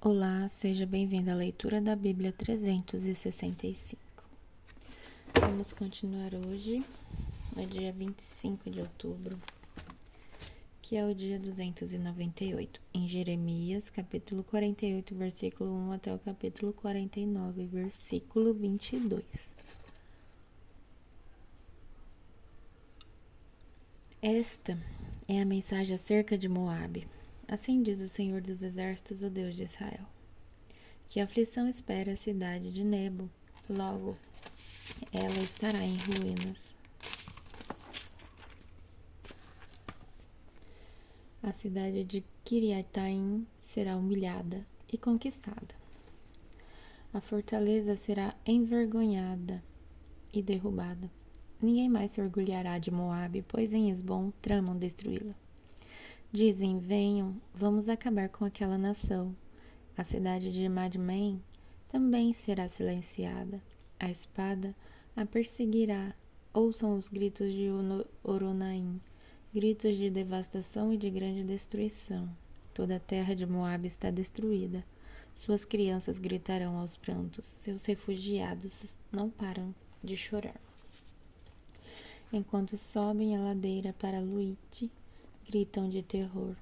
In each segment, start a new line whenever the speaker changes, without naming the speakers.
Olá, seja bem-vindo à leitura da Bíblia 365. Vamos continuar hoje, no dia 25 de outubro, que é o dia 298, em Jeremias, capítulo 48, versículo 1 até o capítulo 49, versículo 22. Esta é a mensagem acerca de Moabe. Assim diz o Senhor dos Exércitos, o Deus de Israel: que aflição espera a cidade de Nebo, logo ela estará em ruínas. A cidade de Kiriataim será humilhada e conquistada. A fortaleza será envergonhada e derrubada. Ninguém mais se orgulhará de Moabe, pois em Hesbom tramam destruí-la. Dizem: venham, vamos acabar com aquela nação. A cidade de Madmen também será silenciada. A espada a perseguirá. Ouçam os gritos de Oronaim, gritos de devastação e de grande destruição. Toda a terra de Moabe está destruída. Suas crianças gritarão aos prantos. Seus refugiados não param de chorar. Enquanto sobem a ladeira para Luite, gritam de terror.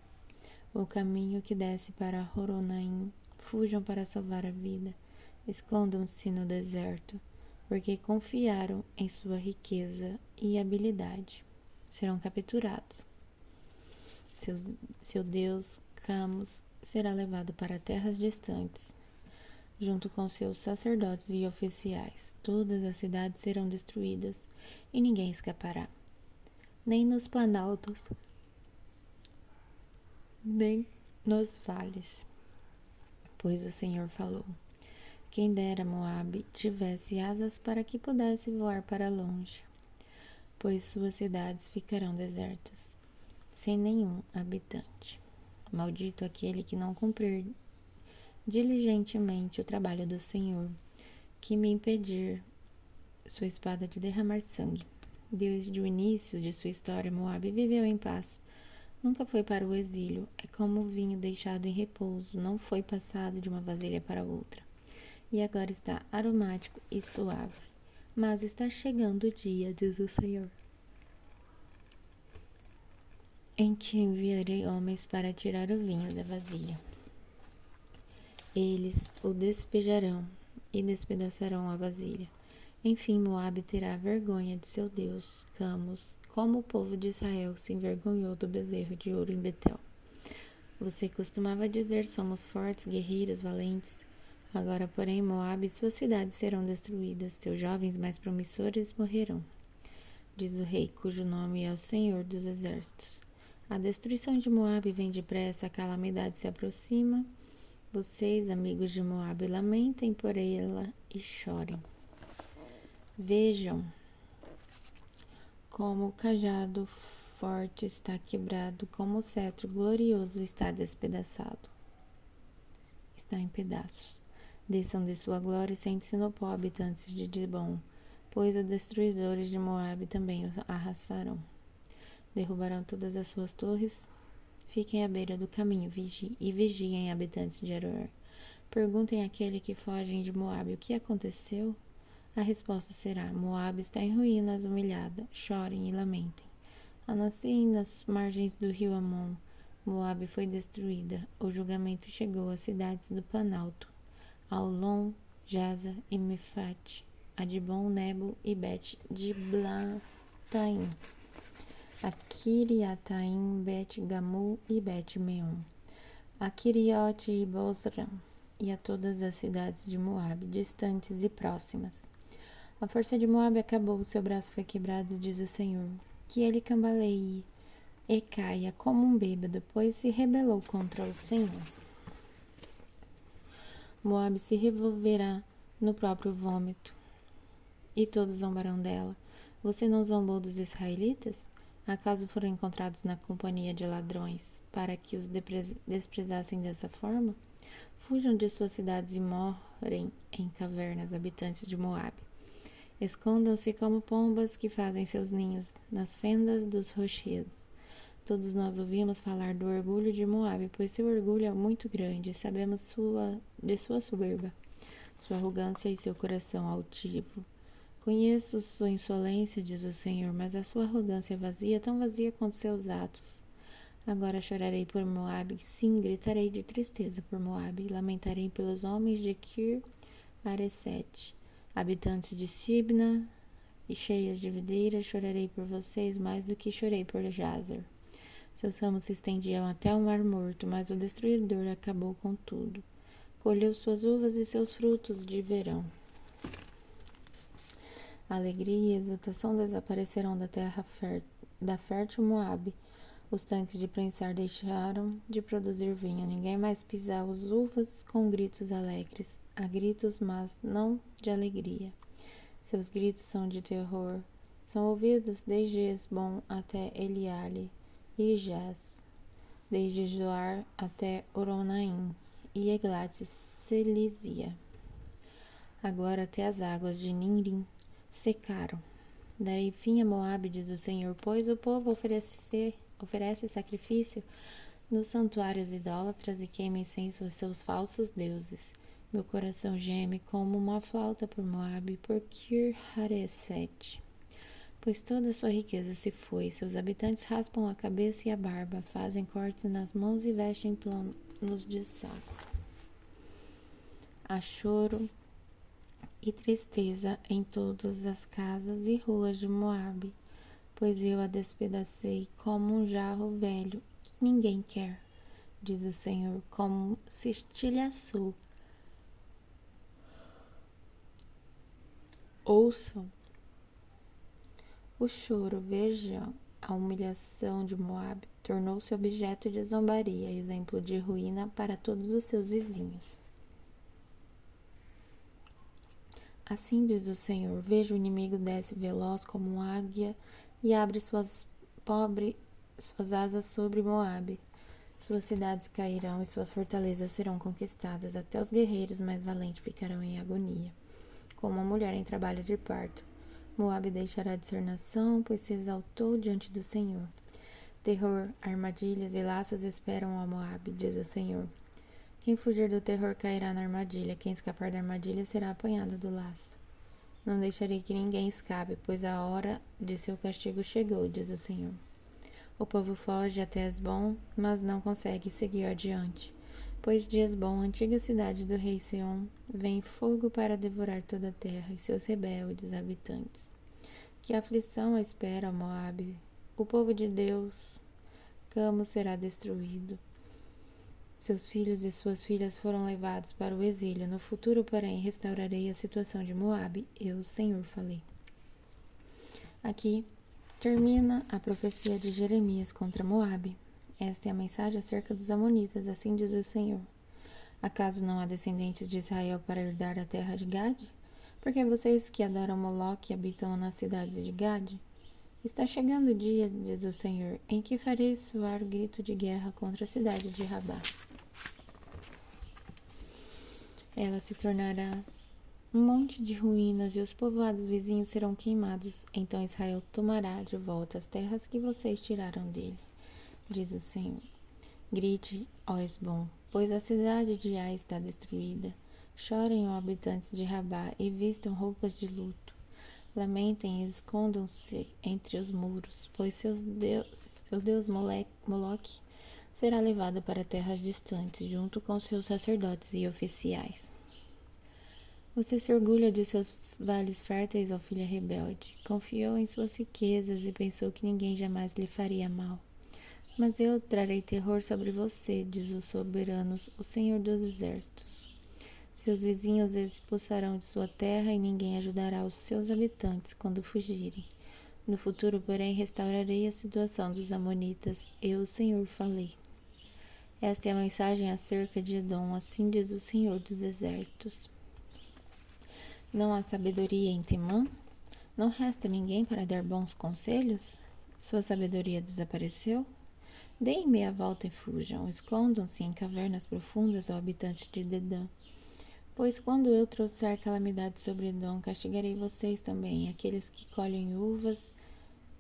O caminho que desce para Horonaim, fujam para salvar a vida. Escondam-se no deserto, porque confiaram em sua riqueza e habilidade. Serão capturados. Seu deus, Camus, será levado para terras distantes, junto com seus sacerdotes e oficiais. Todas as cidades serão destruídas e ninguém escapará, nem nos planaltos, nem nos vales. Pois o Senhor falou: quem dera Moabe tivesse asas para que pudesse voar para longe, pois suas cidades ficarão desertas, sem nenhum habitante. Maldito aquele que não cumprir diligentemente o trabalho do Senhor, que me impedir sua espada de derramar sangue. Desde o início de sua história, Moabe viveu em paz. Nunca foi para o exílio. É como o vinho deixado em repouso, não foi passado de uma vasilha para outra. E agora está aromático e suave. Mas está chegando o dia, diz o Senhor, em que enviarei homens para tirar o vinho da vasilha. Eles o despejarão e despedaçarão a vasilha. Enfim, Moabe terá vergonha de seu Deus, Camus, como o povo de Israel se envergonhou do bezerro de ouro em Betel. Você costumava dizer: somos fortes, guerreiros, valentes. Agora, porém, Moabe e suas cidades serão destruídas, seus jovens mais promissores morrerão. Diz o rei, cujo nome é o Senhor dos Exércitos. A destruição de Moabe vem depressa, a calamidade se aproxima. Vocês, amigos de Moabe, lamentem por ela e chorem. Vejam como o cajado forte está quebrado, como o cetro glorioso está despedaçado. Está em pedaços. Desçam de sua glória e sentem-se no pó, habitantes de Dibon, pois os destruidores de Moabe também os arrastarão. Derrubarão todas as suas torres. Fiquem à beira do caminho e vigiem, habitantes de Aroer. Perguntem àquele que fogem de Moabe o que aconteceu. A resposta será: Moabe está em ruínas, humilhada. Chorem e lamentem. Anaciem nas margens do rio Amon. Moabe foi destruída. O julgamento chegou às cidades do Planalto: Aulon, Jaza e Mefate, Adibon, Nebo e Bet-Diblataim, a Kiriataim, Bet-Gamul e Bet-Meon, a Kiriote e Bosra, e a todas as cidades de Moabe, distantes e próximas. A força de Moabe acabou, seu braço foi quebrado, diz o Senhor. Que ele cambaleie e caia como um bêbado, pois se rebelou contra o Senhor. Moabe se revolverá no próprio vômito, e todos zombarão dela. Você não zombou dos israelitas? Acaso foram encontrados na companhia de ladrões, para que os desprezassem dessa forma? Fujam de suas cidades e morem em cavernas, habitantes de Moabe. Escondam-se como pombas que fazem seus ninhos nas fendas dos rochedos. Todos nós ouvimos falar do orgulho de Moabe, pois seu orgulho é muito grande. Sabemos de sua soberba, sua arrogância e seu coração altivo. Conheço sua insolência, diz o Senhor, mas a sua arrogância é vazia, tão vazia quanto seus atos. Agora chorarei por Moabe, sim, gritarei de tristeza por Moabe, lamentarei pelos homens de Kir Haresete, habitantes de Sibna e cheias de videiras, chorarei por vocês mais do que chorei por Jazer. Seus ramos se estendiam até o mar morto, mas o destruidor acabou com tudo. Colheu suas uvas e seus frutos de verão. A alegria e a exultação desapareceram da terra da fértil Moabe. Os tanques de prensar deixaram de produzir vinho. Ninguém mais pisava as uvas com gritos alegres. Há gritos, mas não de alegria. Seus gritos são de terror. São ouvidos desde Esbom até Eliale e Jaz, desde Joar até Oronaim e Eglat-Selizia. Agora até as águas de Ninrim secaram. Darei fim a Moabe, diz o Senhor, pois o povo oferece sacrifício nos santuários idólatras e queima incenso aos seus falsos deuses. Meu coração geme como uma flauta por Moabe, por Kir Haresete, pois toda a sua riqueza se foi. Seus habitantes raspam a cabeça e a barba, fazem cortes nas mãos e vestem planos de saco. Há choro e tristeza em todas as casas e ruas de Moabe, pois eu a despedacei como um jarro velho que ninguém quer, diz o Senhor, como se estilhaçou. Ouçam o choro, vejam a humilhação de Moabe, tornou-se objeto de zombaria, exemplo de ruína para todos os seus vizinhos. Assim diz o Senhor, veja o inimigo desce veloz como uma águia e abre suas asas sobre Moabe. Suas cidades cairão e suas fortalezas serão conquistadas, até os guerreiros mais valentes ficarão em agonia, como uma mulher em trabalho de parto. Moabe deixará de ser nação, pois se exaltou diante do Senhor. Terror, armadilhas e laços esperam a Moabe, diz o Senhor. Quem fugir do terror cairá na armadilha, quem escapar da armadilha será apanhado do laço. Não deixarei que ninguém escape, pois a hora de seu castigo chegou, diz o Senhor. O povo foge até Esbom, mas não consegue seguir adiante, pois de Esbom, antiga cidade do rei Seom, vem fogo para devorar toda a terra e seus rebeldes habitantes. Que aflição espera Moabe? O povo de Deus, Camo, será destruído. Seus filhos e suas filhas foram levados para o exílio. No futuro, porém, restaurarei a situação de Moabe. Eu, Senhor, falei. Aqui termina a profecia de Jeremias contra Moabe. Esta é a mensagem acerca dos amonitas, assim diz o Senhor. Acaso não há descendentes de Israel para herdar a terra de Gade? Porque vocês que adoram Moloque habitam nas cidades de Gade? Está chegando o dia, diz o Senhor, em que farei soar o grito de guerra contra a cidade de Rabá. Ela se tornará um monte de ruínas e os povoados vizinhos serão queimados. Então Israel tomará de volta as terras que vocês tiraram dele, diz o Senhor. Grite, ó Esbom, pois a cidade de Ai está destruída. Chorem, ó habitantes de Rabá, e vistam roupas de luto. Lamentem e escondam-se entre os muros, pois seu deus Moloque será levado para terras distantes, junto com seus sacerdotes e oficiais. Você se orgulha de seus vales férteis, ó filha rebelde. Confiou em suas riquezas e pensou que ninguém jamais lhe faria mal. Mas eu trarei terror sobre você, diz o soberano, o Senhor dos Exércitos. Seus vizinhos expulsarão de sua terra e ninguém ajudará os seus habitantes quando fugirem. No futuro, porém, restaurarei a situação dos amonitas. Eu, o Senhor, falei. Esta é a mensagem acerca de Edom, assim diz o Senhor dos Exércitos. Não há sabedoria em Temã? Não resta ninguém para dar bons conselhos? Sua sabedoria desapareceu? Deem meia volta e fujam, escondam-se em cavernas profundas, ó habitantes de Dedã. Pois quando eu trouxer calamidade sobre Edom, castigarei vocês também. Aqueles que colhem uvas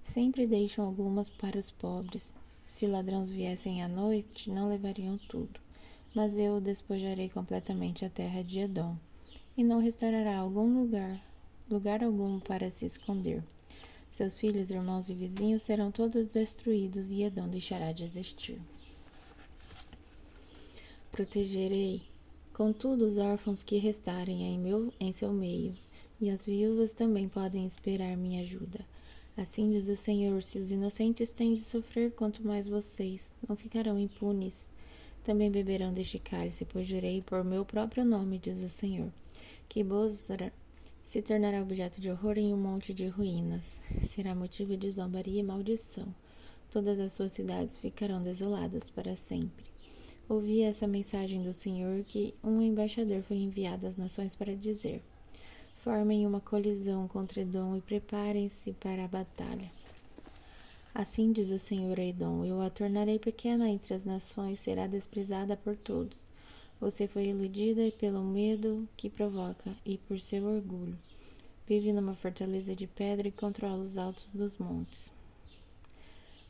sempre deixam algumas para os pobres. Se ladrões viessem à noite, não levariam tudo, mas eu despojarei completamente a terra de Edom, e não restará lugar algum para se esconder. Seus filhos, irmãos e vizinhos serão todos destruídos, e Edom deixará de existir. Protegerei, contudo, os órfãos que restarem em seu meio, e as viúvas também podem esperar minha ajuda. Assim diz o Senhor: se os inocentes têm de sofrer, quanto mais vocês não ficarão impunes. Também beberão deste cálice, pois jurei por meu próprio nome, diz o Senhor, que Bozra se tornará objeto de horror em um monte de ruínas. Será motivo de zombaria e maldição. Todas as suas cidades ficarão desoladas para sempre. Ouvi essa mensagem do Senhor, que um embaixador foi enviado às nações para dizer: formem uma colisão contra Edom e preparem-se para a batalha. Assim diz o Senhor a Edom: eu a tornarei pequena entre as nações, será desprezada por todos. Você foi iludida pelo medo que provoca e por seu orgulho. Vive numa fortaleza de pedra e controla os altos dos montes.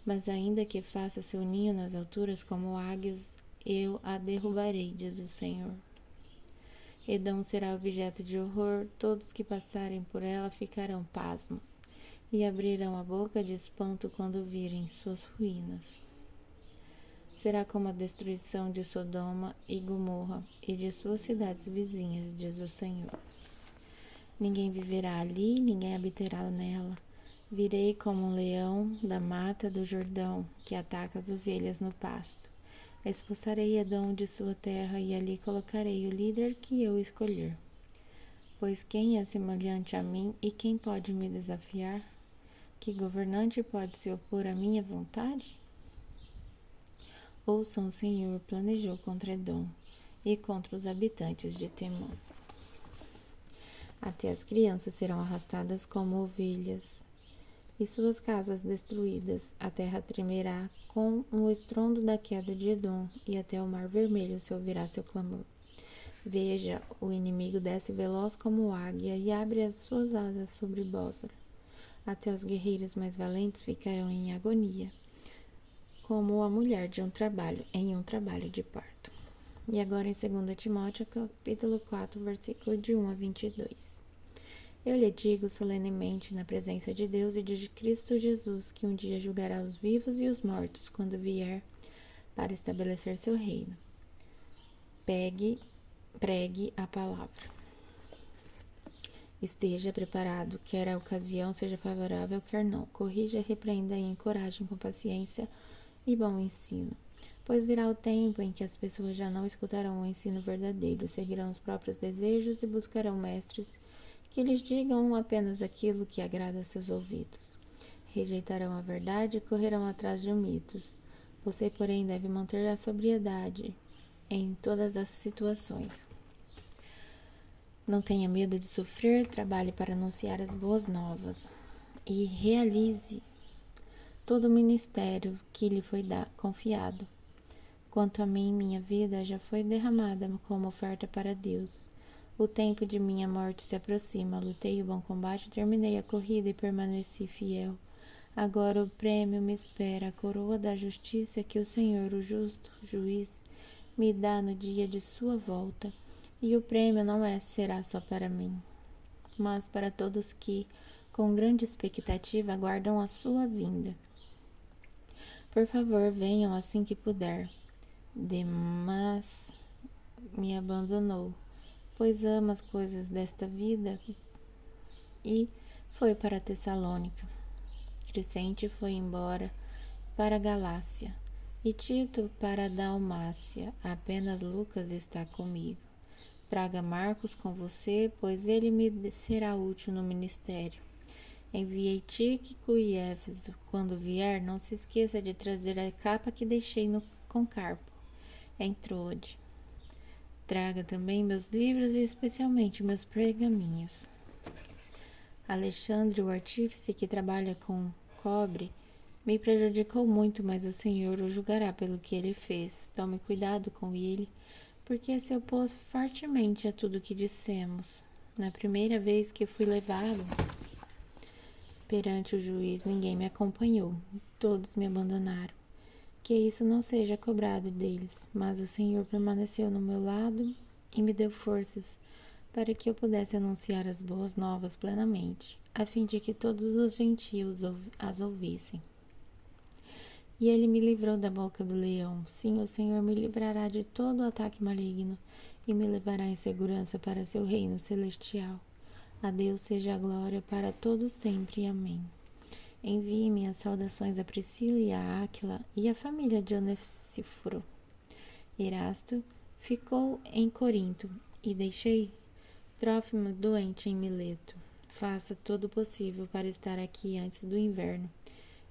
Mas ainda que faça seu ninho nas alturas como águias, eu a derrubarei, diz o Senhor. Edom será objeto de horror, todos que passarem por ela ficarão pasmos, e abrirão a boca de espanto quando virem suas ruínas. Será como a destruição de Sodoma e Gomorra e de suas cidades vizinhas, diz o Senhor. Ninguém viverá ali, ninguém habitará nela. Virei como um leão da mata do Jordão, que ataca as ovelhas no pasto. Expulsarei Edom de sua terra, e ali colocarei o líder que eu escolher. Pois quem é semelhante a mim e quem pode me desafiar? Que governante pode se opor à minha vontade? Ouçam, o Senhor planejou contra Edom e contra os habitantes de Temã. Até as crianças serão arrastadas como ovelhas, e suas casas destruídas. A terra tremerá com o estrondo da queda de Edom, e até o mar vermelho se ouvirá seu clamor. Veja, o inimigo desce veloz como águia e abre as suas asas sobre Bozra. Até os guerreiros mais valentes ficarão em agonia, como a mulher em um trabalho de parto. E agora em 2 Timóteo, capítulo 4, versículo de 1 a 22. Eu lhe digo solenemente, na presença de Deus e de Cristo Jesus, que um dia julgará os vivos e os mortos quando vier para estabelecer seu reino. Pregue a palavra. Esteja preparado, quer a ocasião seja favorável, quer não. Corrija, repreenda e encoraje com paciência e bom ensino. Pois virá o tempo em que as pessoas já não escutarão o ensino verdadeiro, seguirão os próprios desejos e buscarão mestres que lhes digam apenas aquilo que agrada a seus ouvidos. Rejeitarão a verdade e correrão atrás de mitos. Você, porém, deve manter a sobriedade em todas as situações. Não tenha medo de sofrer, trabalhe para anunciar as boas novas e realize todo o ministério que lhe foi confiado. Quanto a mim, minha vida já foi derramada como oferta para Deus. O tempo de minha morte se aproxima. Lutei o bom combate, terminei a corrida e permaneci fiel. Agora o prêmio me espera, a coroa da justiça que o Senhor, o justo juiz, me dá no dia de sua volta. E o prêmio não será só para mim, mas para todos que, com grande expectativa, aguardam a sua vinda. Por favor, venham assim que puder. Demas me abandonou, pois ama as coisas desta vida, e foi para Tessalônica. Crescente foi embora para a Galácia, e Tito para a Dalmácia. Apenas Lucas está comigo. Traga Marcos com você, pois ele me será útil no ministério. Enviei Tíquico e Éfeso. Quando vier, não se esqueça de trazer a capa que deixei com Carpo, em Troade. Traga também meus livros e especialmente meus pergaminhos. Alexandre, o artífice que trabalha com cobre, me prejudicou muito, mas o Senhor o julgará pelo que ele fez. Tome cuidado com ele, porque se opôs fortemente a tudo que dissemos. Na primeira vez que fui levado perante o juiz, ninguém me acompanhou. Todos me abandonaram. que isso não seja cobrado deles, mas o Senhor permaneceu no meu lado e me deu forças para que eu pudesse anunciar as boas novas plenamente, a fim de que todos os gentios as ouvissem. E ele me livrou da boca do leão. Sim, o Senhor me livrará de todo ataque maligno e me levará em segurança para seu reino celestial. A Deus seja a glória para todos sempre. Amém. Envie minhas saudações a Priscila e a Áquila e a família de Onesíforo. Erasto ficou em Corinto e deixei Trófimo doente em Mileto. Faça todo o possível para estar aqui antes do inverno.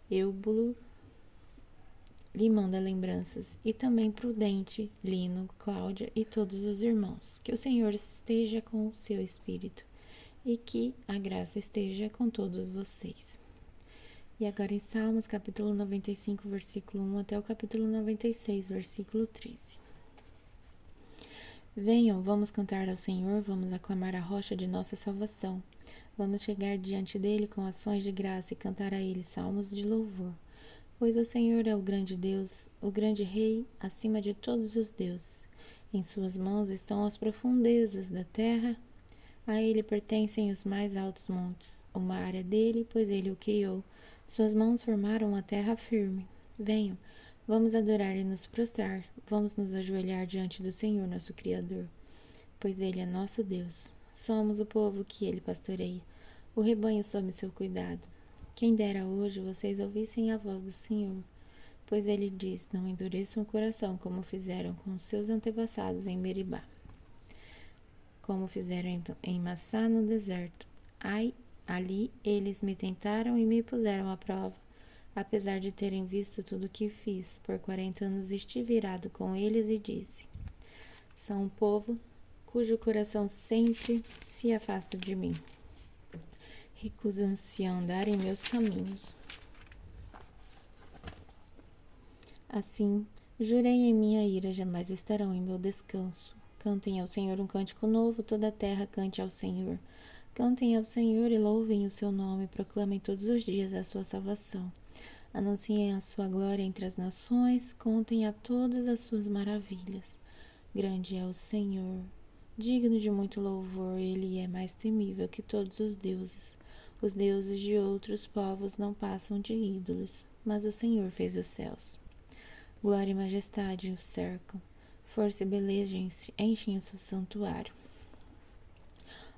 Eubulo lhe manda lembranças, e também Prudente, Lino, Cláudia e todos os irmãos. Que o Senhor esteja com o seu espírito, e que a graça esteja com todos vocês. E agora em Salmos, capítulo 95, versículo 1 até o capítulo 96, versículo 13. Venham, vamos cantar ao Senhor, vamos aclamar a rocha de nossa salvação. Vamos chegar diante dele com ações de graça e cantar a ele salmos de louvor. Pois o Senhor é o grande Deus, o grande Rei, acima de todos os deuses. Em suas mãos estão as profundezas da terra, a ele pertencem os mais altos montes. O mar é dele, pois ele o criou. Suas mãos formaram a terra firme. Venham, vamos adorar e nos prostrar, vamos nos ajoelhar diante do Senhor, nosso Criador. Pois ele é nosso Deus. Somos o povo que ele pastoreia, o rebanho sob seu cuidado. Quem dera hoje vocês ouvissem a voz do Senhor, pois ele diz, não endureçam o coração como fizeram com seus antepassados em Meribá, como fizeram em Massá no deserto. Ai, ali eles me tentaram e me puseram à prova, apesar de terem visto tudo o que fiz. Por 40 anos estive irado com eles e disse, são um povo cujo coração sempre se afasta de mim. Recusam-se a andar em meus caminhos. Assim, jurei em minha ira, jamais estarão em meu descanso. Cantem ao Senhor um cântico novo, toda a terra cante ao Senhor. Cantem ao Senhor e louvem o seu nome, proclamem todos os dias a sua salvação. Anunciem a sua glória entre as nações, contem a todas as suas maravilhas. Grande é o Senhor, digno de muito louvor, ele é mais temível que todos os deuses. Os deuses de outros povos não passam de ídolos, mas o Senhor fez os céus. Glória e majestade o cercam, força e beleza enchem o seu santuário.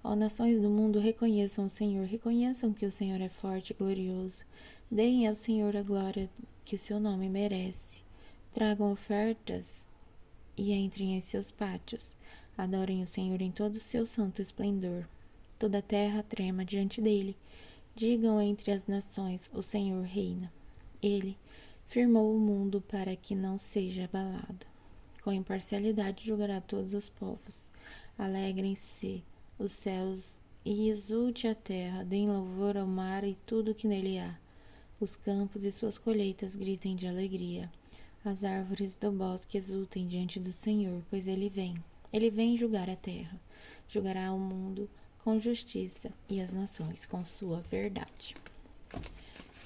Ó nações do mundo, reconheçam o Senhor, reconheçam que o Senhor é forte e glorioso. Deem ao Senhor a glória que o seu nome merece. Tragam ofertas e entrem em seus pátios. Adorem o Senhor em todo o seu santo esplendor. Toda a terra trema diante dele. Digam entre as nações, o Senhor reina. Ele firmou o mundo para que não seja abalado. Com imparcialidade julgará todos os povos. Alegrem-se os céus e exulte a terra, deem louvor ao mar e tudo que nele há. Os campos e suas colheitas gritem de alegria. As árvores do bosque exultem diante do Senhor, pois ele vem julgar a terra. Julgará o mundo com justiça e as nações com sua verdade.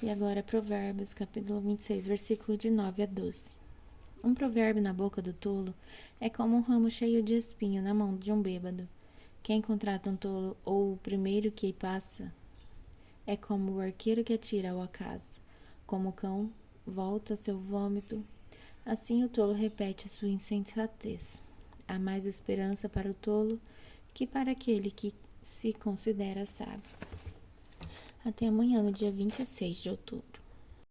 E agora Provérbios, capítulo 26, versículo de 9 a 12. Um provérbio na boca do tolo é como um ramo cheio de espinho na mão de um bêbado. Quem contrata um tolo ou o primeiro que passa é como o arqueiro que atira ao acaso. Como o cão volta seu vômito, assim o tolo repete sua insensatez. Há mais esperança para o tolo que para aquele que se considera sábio. Até amanhã, no dia 26 de outubro.